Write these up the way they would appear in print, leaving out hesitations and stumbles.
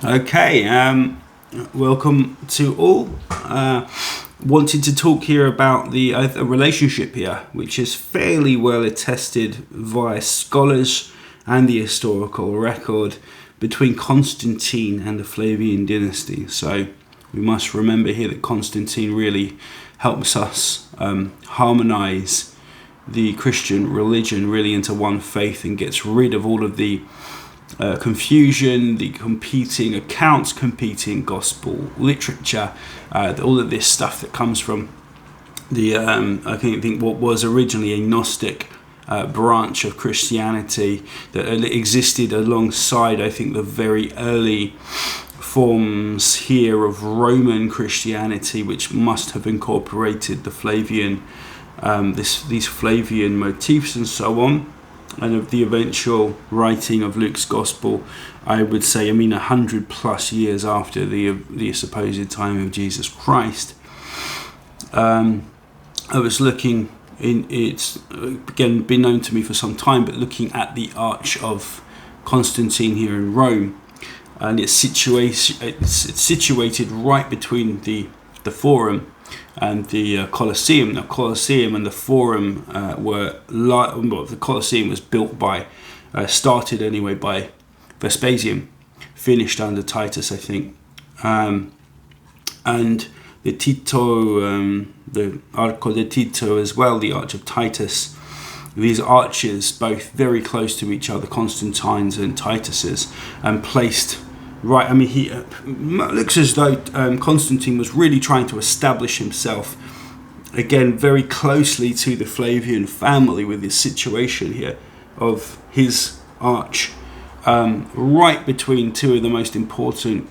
Okay, welcome to all. Wanted to talk here about the a relationship here, which is fairly well attested via scholars and the historical record between Constantine and the Flavian dynasty. So we must remember here that Constantine really helps us harmonize the Christian religion really into one faith and gets rid of all of the confusion, the competing accounts, competing gospel literature, all of this stuff that comes from the I think what was originally a Gnostic branch of Christianity that existed alongside, I think, the very early forms here of Roman Christianity, which must have incorporated the Flavian these Flavian motifs and so on. And of the eventual writing of Luke's Gospel, I would say, 100 plus years after the supposed time of Jesus Christ. I was looking it's again been known to me for some time, but looking at the Arch of Constantine here in Rome, and it's situated right between the Forum and the Colosseum. Now, Colosseum and the Forum the Colosseum was built started anyway by Vespasian, finished under Titus, I think, and the Tito, the Arco de Tito as well, the Arch of Titus. These arches, both very close to each other, Constantine's and Titus's, and placed right. He looks as though Constantine was really trying to establish himself again very closely to the Flavian family with this situation here of his arch right between two of the most important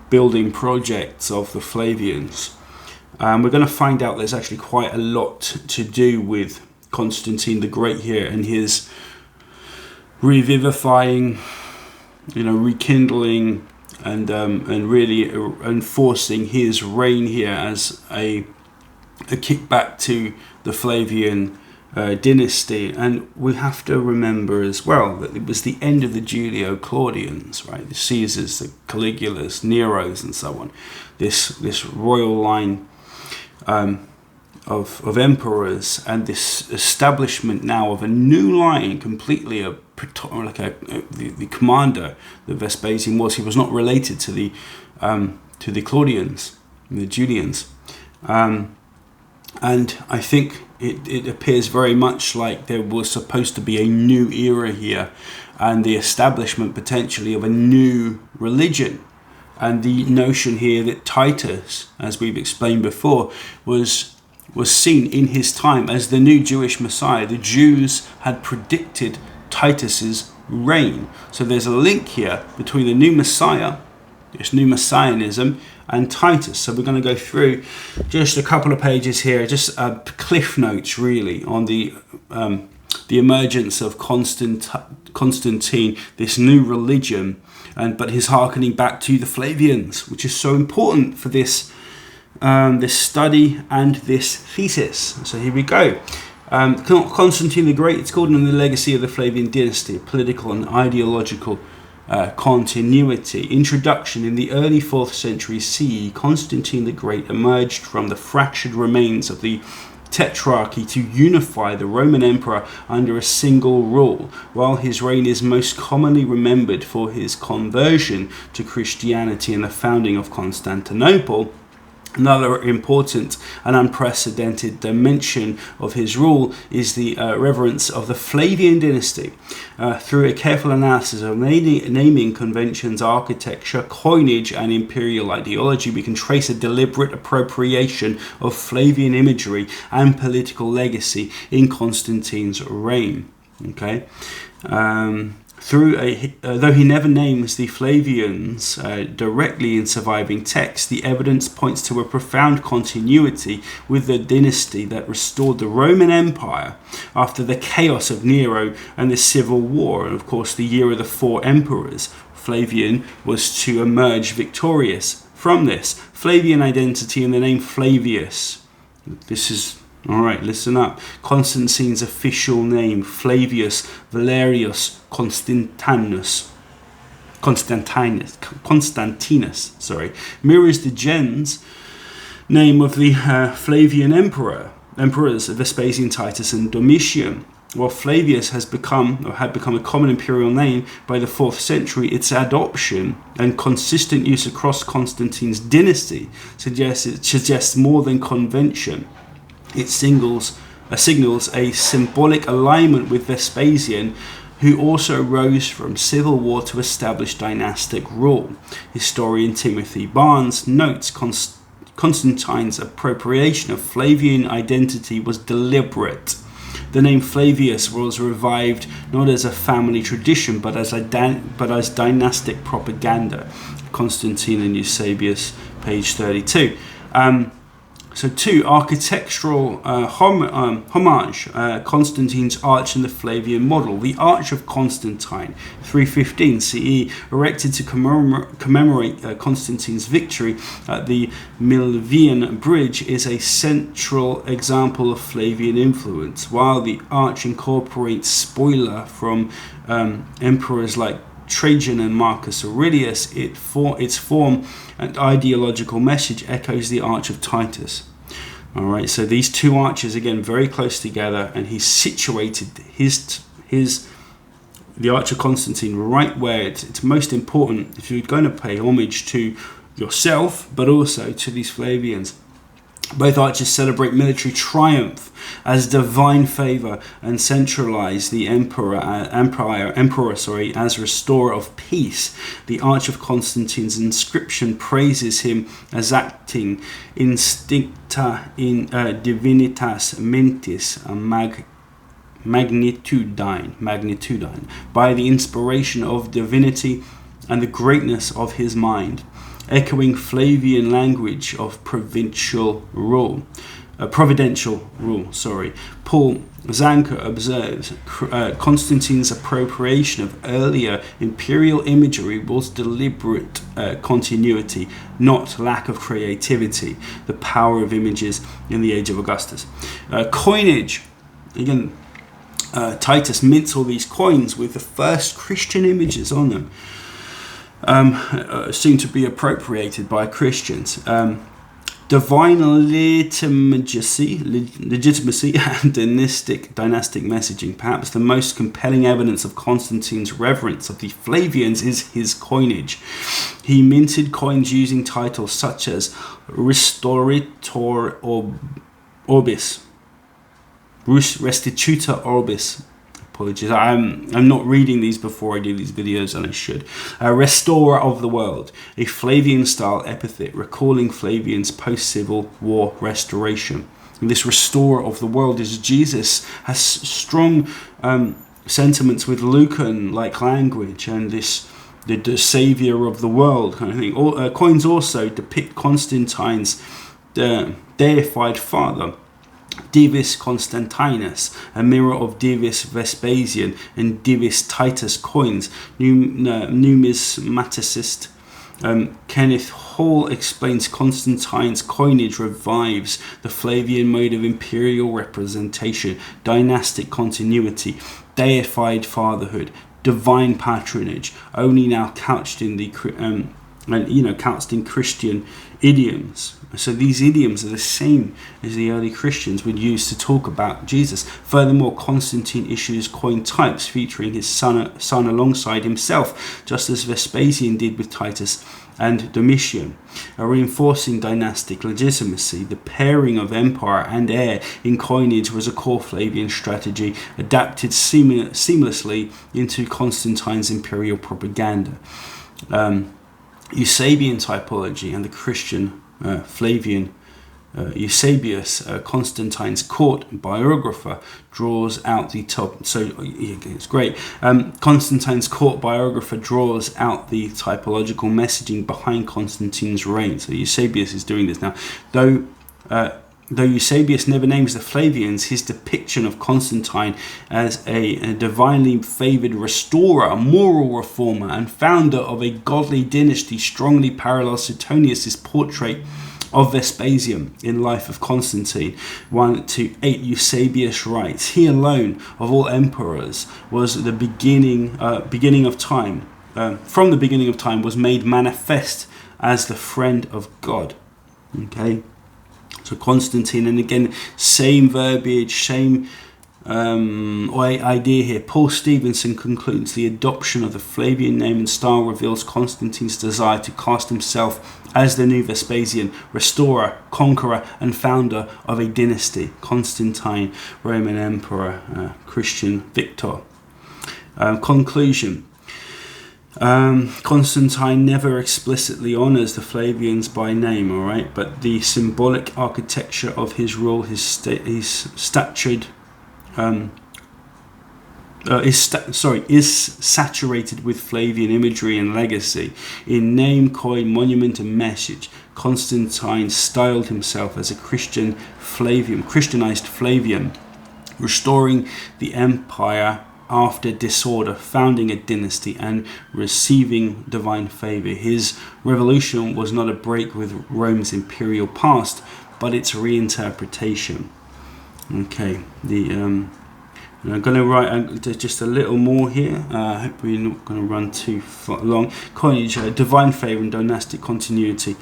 building projects of the Flavians. We're going to find out there's actually quite a lot to do with Constantine the Great here and his revivifying, rekindling and really enforcing his reign here as a kickback to the Flavian dynasty. And we have to remember as well that it was the end of the Julio-Claudians, right? The Caesars, the Caligulas, Neros, and so on. This royal line of emperors, and this establishment now of a new line, completely the commander that Vespasian was. He was not related to the Claudians, the Julians, and I think it appears very much like there was supposed to be a new era here, and the establishment potentially of a new religion. And the notion here that Titus, as we've explained before, was seen in his time as the new Jewish Messiah. The Jews had predicted Titus's reign. So there's a link here between the new Messiah, this new Messianism, and Titus. So we're going to go through just a couple of pages here, just cliff notes really on the emergence of Constantine, this new religion, but his hearkening back to the Flavians, which is so important for this study and this thesis. So here we go. Constantine the Great, it's called in the legacy of the Flavian dynasty, political and ideological continuity. Introduction. In the early 4th century CE, Constantine the Great emerged from the fractured remains of the Tetrarchy to unify the Roman Emperor under a single rule. While his reign is most commonly remembered for his conversion to Christianity and the founding of Constantinople, another important and unprecedented dimension of his rule is the reverence of the Flavian dynasty. Through a careful analysis of naming conventions, architecture, coinage, and imperial ideology, we can trace a deliberate appropriation of Flavian imagery and political legacy in Constantine's reign. Okay. Though he never names the Flavians directly in surviving texts, the evidence points to a profound continuity with the dynasty that restored the Roman Empire after the chaos of Nero and the Civil War, and of course the year of the 4 emperors. Flavian was to emerge victorious from this. Flavian identity and the name Flavius. This is all right, listen up. Constantine's official name, Flavius Valerius Constantinus. Constantinus, mirrors the gens name of the Flavian emperors Vespasian, Titus, and Domitian. While Flavius had become a common imperial name by the 4th century, its adoption and consistent use across Constantine's dynasty suggests more than convention. It signals a symbolic alignment with Vespasian, who also rose from civil war to establish dynastic rule. Historian Timothy Barnes notes Constantine's appropriation of Flavian identity was deliberate. The name Flavius was revived not as a family tradition, but as dynastic propaganda. Constantine and Eusebius, page 32. So 2, architectural homage, Constantine's arch in the Flavian model. The Arch of Constantine, 315 CE, erected to commemorate Constantine's victory at the Milvian Bridge, is a central example of Flavian influence. While the arch incorporates spoiler from emperors like Trajan and Marcus Aurelius, its form and ideological message echoes the Arch of Titus. All right, so these 2 arches, again, very close together, and he's situated the Arch of Constantine right where it's most important if you're going to pay homage to yourself, but also to these Flavians. Both arches celebrate military triumph as divine favor and centralize the emperor as restorer of peace. The Arch of Constantine's inscription praises him as acting instincta in divinitas mentis magnitudine by the inspiration of divinity and the greatness of his mind, echoing Flavian language of providential rule. Paul Zanker observes Constantine's appropriation of earlier imperial imagery was deliberate continuity, not lack of creativity. The power of images in the age of Augustus. Coinage, again, Titus mints all these coins with the first Christian images on them. Seem to be appropriated by Christians. Divine legitimacy and dynastic messaging. Perhaps the most compelling evidence of Constantine's reverence of the Flavians is his coinage. He minted coins using titles such as Restitutor Orbis. Apologies, I'm not reading these before I do these videos, and I should. Restorer of the world, a Flavian-style epithet recalling Flavian's post-Civil War restoration. And this restorer of the world is Jesus, has strong sentiments with Lucan-like language, and this the saviour of the world kind of thing. Coins also depict Constantine's deified father, Divis Constantinus, a mirror of Divis Vespasian and Divis Titus coins. Numismaticist Kenneth Hall explains Constantine's coinage revives the Flavian mode of imperial representation, dynastic continuity, deified fatherhood, divine patronage, only now couched in couched in Christian idioms. So these idioms are the same as the early Christians would use to talk about Jesus. Furthermore, Constantine issues coin types featuring his son alongside himself, just as Vespasian did with Titus and Domitian, reinforcing dynastic legitimacy. The pairing of empire and heir in coinage was a core Flavian strategy, adapted seamlessly into Constantine's imperial propaganda. Eusebian typology and the Christian Flavian Eusebius, Constantine's court biographer, draws out the top. So it's great. Constantine's court biographer draws out the typological messaging behind Constantine's reign. So Eusebius is doing this now. Though Eusebius never names the Flavians, his depiction of Constantine as a divinely favoured restorer, a moral reformer, and founder of a godly dynasty strongly parallels Suetonius' portrait of Vespasian in Life of Constantine. 1-8 Eusebius writes, "He alone of all emperors was the beginning of time, from the beginning of time, was made manifest as the friend of God. Okay, so Constantine, and again, same verbiage, same idea here. Paul Stevenson concludes the adoption of the Flavian name and style reveals Constantine's desire to cast himself as the new Vespasian, restorer, conqueror, and founder of a dynasty. Constantine, Roman Emperor, Christian victor. Conclusion. Constantine never explicitly honours the Flavians by name, all right, but the symbolic architecture of his rule, his statured is saturated with Flavian imagery and legacy. In name, coin, monument, and message, Constantine styled himself as a Christianized Flavian, restoring the empire after disorder, founding a dynasty, and receiving divine favor. His revolution was not a break with Rome's imperial past, but its reinterpretation. Okay, I'm going to write just a little more here. I hope we're not going to run too far long. Coinage, divine favor and dynastic continuity.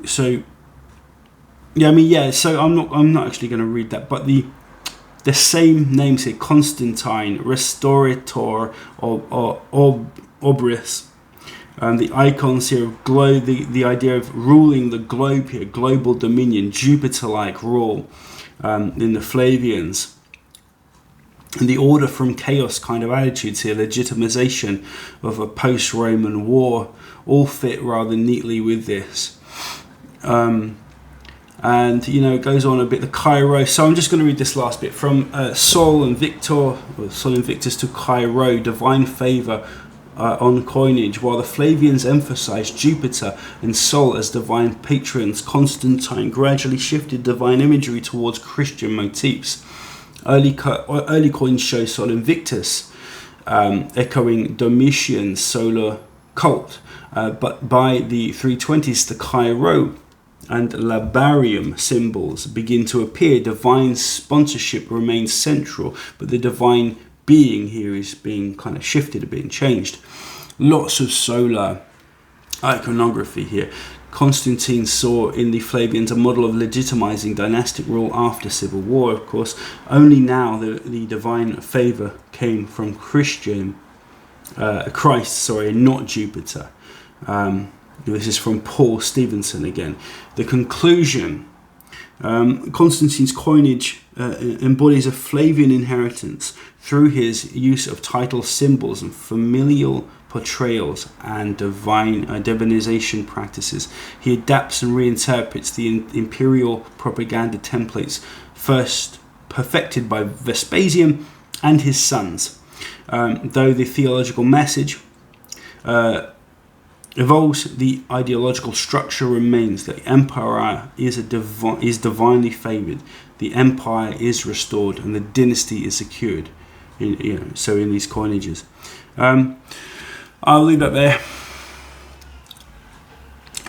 So, yeah. So I'm not actually going to read that, but the same names here: Constantine, Restorator, or Obris. The icons here of globe, the idea of ruling the globe here, global dominion, Jupiter-like rule in the Flavians. And the order from chaos kind of attitudes here, legitimization of a post-Roman war, all fit rather neatly with this. And, it goes on a bit, the Cairo. So I'm just going to read this last bit from Sol and Invictus to Cairo, divine favor on coinage. While the Flavians emphasized Jupiter and Sol as divine patrons, Constantine gradually shifted divine imagery towards Christian motifs. Early coins show Sol Invictus echoing Domitian's solar cult, but by the 320s, the Cairo and Labarium symbols begin to appear. Divine sponsorship remains central, but the divine being here is being kind of shifted, being changed. Lots of solar iconography here. Constantine saw in the Flavians a model of legitimizing dynastic rule after civil war, of course. Only now the divine favor came from Christ, not Jupiter. This is from Paul Stevenson again. The conclusion. Constantine's coinage embodies a Flavian inheritance through his use of title symbols and familial portrayals and divinization practices. He adapts and reinterprets the imperial propaganda templates first perfected by Vespasian and his sons. Though the theological message evolves, the ideological structure remains. The emperor is divinely favored, the empire is restored, and the dynasty is secured. In these coinages. I'll leave that there.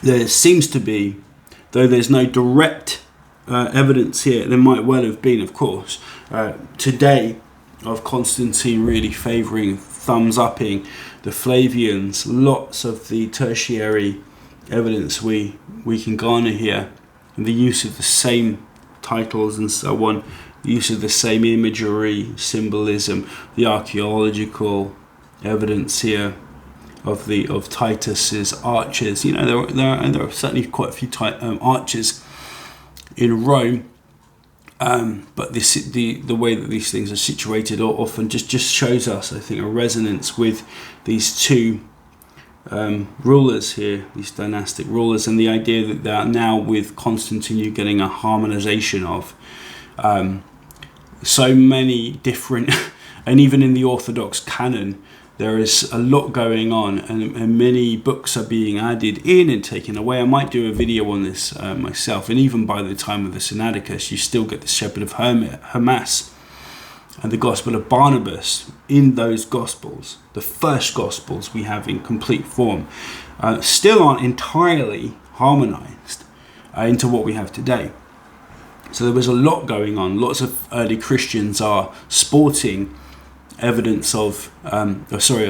There seems to be, though there's no direct evidence here, there might well have been, of course, today of Constantine really favouring, thumbs-upping the Flavians. Lots of the tertiary evidence we can garner here, and the use of the same titles and so on, the use of the same imagery, symbolism, the archaeological evidence here of Titus's arches. There are certainly quite a few arches in Rome, but the way that these things are situated often just shows us, I think, a resonance with these two rulers here, these dynastic rulers, and the idea that they are now, with Constantine, you're getting a harmonization of so many different, and even in the orthodox canon, there is a lot going on, and many books are being added in and taken away. I might do a video on this myself, and even by the time of the Sinaiticus, you still get the Shepherd of Hermas and the Gospel of Barnabas in those Gospels. The first Gospels we have in complete form still aren't entirely harmonized into what we have today. So there was a lot going on. Lots of early Christians are sporting evidence of,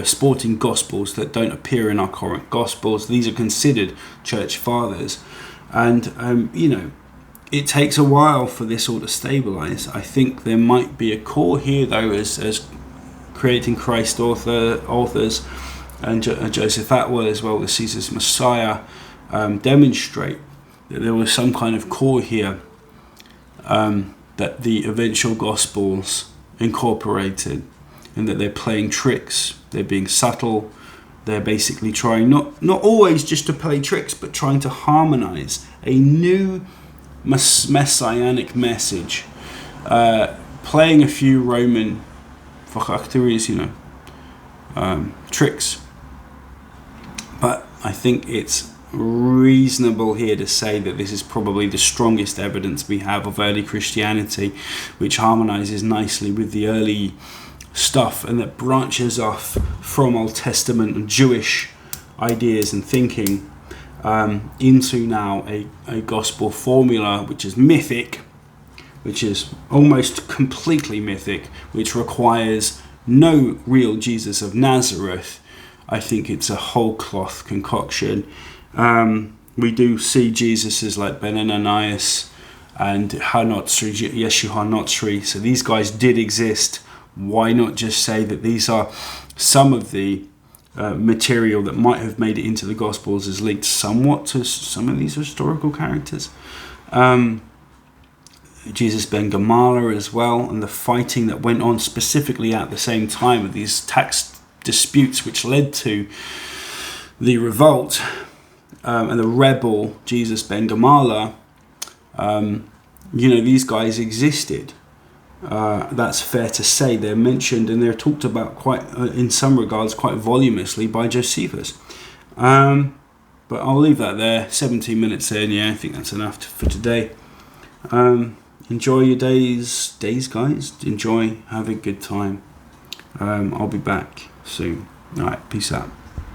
sporting gospels that don't appear in our current gospels. These are considered church fathers, and it takes a while for this all to stabilize. I think there might be a core here, though, as Creating Christ authors and Joseph Atwell, as well as Caesar's Messiah, demonstrate that there was some kind of core here that the eventual Gospels incorporated, and that they're playing tricks, they're being subtle, they're basically trying not always just to play tricks, but trying to harmonize a new messianic message, playing a few Roman tricks. But I think it's reasonable here to say that this is probably the strongest evidence we have of early Christianity, which harmonizes nicely with the early stuff and that branches off from Old Testament and Jewish ideas and thinking into now a gospel formula which is mythic, which is almost completely mythic, which requires no real Jesus of Nazareth. I think it's a whole cloth concoction. We do see Jesus as like Ben Ananias and Yeshu HaNotzri. So these guys did exist. Why not just say that these are some of the material that might have made it into the Gospels is linked somewhat to some of these historical characters. Jesus ben Gamala as well, and the fighting that went on specifically at the same time of these tax disputes which led to the revolt and the rebel Jesus ben Gamala. These guys existed. That's fair to say. They're mentioned and they're talked about quite, in some regards, quite voluminously by Josephus. But I'll leave that there. 17 minutes in. Yeah, I think that's enough for today. Enjoy your days, guys. Enjoy. Have a good time. I'll be back soon. All right. Peace out.